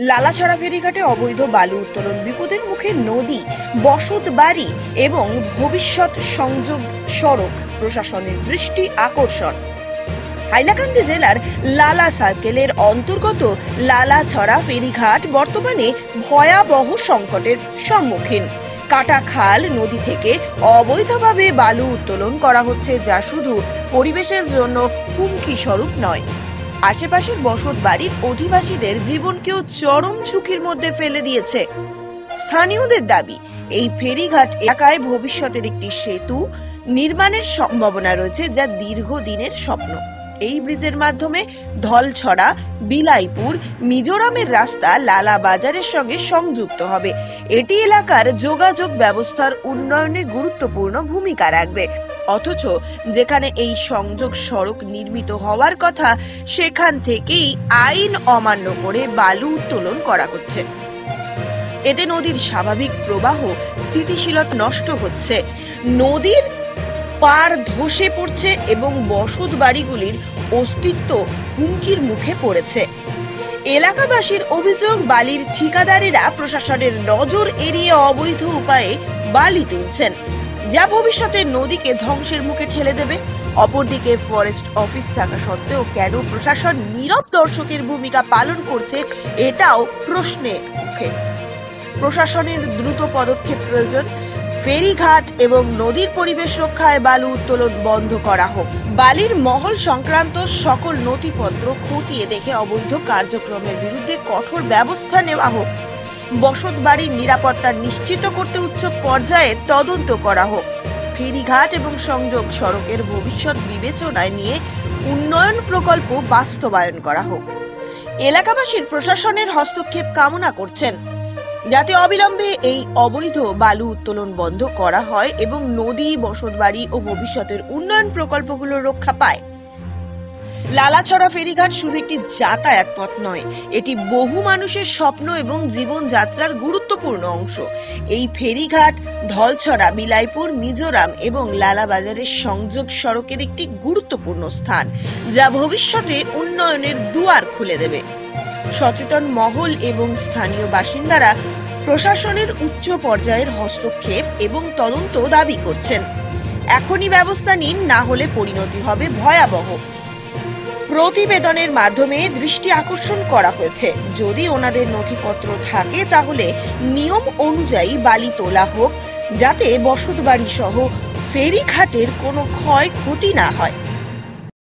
লালাছড়া ফেরিঘাটে অবৈধ বালু উত্তোলন, বিপদের মুখে নদী, বসত বাড়ি এবং ভবিষ্যৎ সংযোগ সড়ক, প্রশাসনের দৃষ্টি আকর্ষণ। হাইলাকান্দি জেলার লালা সার্কেলের অন্তর্গত লালাছড়া ফেরিঘাট বর্তমানে ভয়াবহ সংকটের সম্মুখীন। কাটা খাল নদী থেকে অবৈধভাবে বালু উত্তোলন করা হচ্ছে, যা শুধু পরিবেশের জন্য হুমকি স্বরূপ নয়, আশেপাশের বসত বাড়ির অধিবাসীদের জীবনকেও চরম ঝুঁকির মধ্যে ফেলে দিয়েছে। স্থানীয়দের দাবি, এই ফেরিঘাট এলাকায় ভবিষ্যতের একটি সেতু নির্মাণের সম্ভাবনা রয়েছে, যা দীর্ঘদিনের স্বপ্ন। এই ব্রিজের মাধ্যমে ধলছড়া, বিলাইপুর, মিজোরামের রাস্তা লালা বাজারের সঙ্গে সংযুক্ত হবে। এটি এলাকার যোগাযোগ ব্যবস্থার উন্নয়নে গুরুত্বপূর্ণ ভূমিকা রাখবে। অথচ যেখানে এই সংযোগ সড়ক নির্মিত হওয়ার কথা, সেখান থেকেই আইন অমান্য করে বালু উত্তোলন করা হচ্ছে। এতে নদীর স্বাভাবিক প্রবাহ, স্থিতিশীলতা নষ্ট হচ্ছে, নদীর পাড় ধসে পড়ছে এবং বসত বাড়িগুলির অস্তিত্ব হুমকির মুখে পড়েছে। এলাকাবাসীর অভিযোগ, বালির ঠিকাদারেরা প্রশাসনের নজর এড়িয়ে অবৈধ উপায়ে বালি তুলছেন, যা ভবিষ্যতে নদীকে ধ্বংসের মুখে ঠেলে দেবে। অপরদিকে ফরেস্ট অফিস থাকা সত্ত্বেও কেন প্রশাসন নীরব দর্শকের ভূমিকা পালন করছে, এটাও প্রশ্নের মুখে। প্রশাসনের দ্রুত পদক্ষেপ প্রয়োজন। ফেরিঘাট এবং নদীর পরিবেশ রক্ষায় বালু উত্তোলন বন্ধ করা হোক। বালির মহল সংক্রান্ত সকল নথিপত্র খতিয়ে দেখে অবৈধ কার্যক্রমের বিরুদ্ধে কঠোর ব্যবস্থা নেওয়া হোক। বসত বাড়ির নিরাপত্তা নিশ্চিত করতে উচ্চ পর্যায়ে তদন্ত করা হোক। ফেরিঘাট এবং সংযোগ সড়কের ভবিষ্যৎ বিবেচনায় নিয়ে উন্নয়ন প্রকল্প বাস্তবায়ন করা হোক। এলাকাবাসীর প্রশাসনের হস্তক্ষেপ কামনা করছেন, যাতে অবিলম্বে এই অবৈধ বালু উত্তোলন বন্ধ করা হয় এবং নদী, বসতবাড়ি ও ভবিষ্যতের উন্নয়ন প্রকল্পগুলো রক্ষা পায়। লালাছড়া ফেরিঘাট শুধু একটি যাতায়াত পথ নয়, এটি বহু মানুষের স্বপ্ন এবং জীবনযাত্রার গুরুত্বপূর্ণ অংশ। এই ফেরিঘাট ধলছড়া, বিলাইপুর, মিজোরাম এবং লালা বাজারের সংযোগ সড়কের একটি গুরুত্বপূর্ণ স্থান, যা ভবিষ্যতে উন্নয়নের দুয়ার খুলে দেবে। সচেতন মহল এবং স্থানীয় বাসিন্দারা প্রশাসনের উচ্চ পর্যায়ের হস্তক্ষেপ এবং তদন্ত দাবি করছেন। এখনই ব্যবস্থা নিন, না হলে পরিণতি হবে ভয়াবহ। প্রতিবেদনের মাধ্যমে দৃষ্টি আকর্ষণ করা হয়েছে, যদি ওনাদের নথিপত্র থাকে তাহলে নিয়ম অনুযায়ী বালি তোলা হোক, যাতে বসতবাড়ি সহ ফেরিঘাটের কোনো ক্ষয়ক্ষতি না হয়।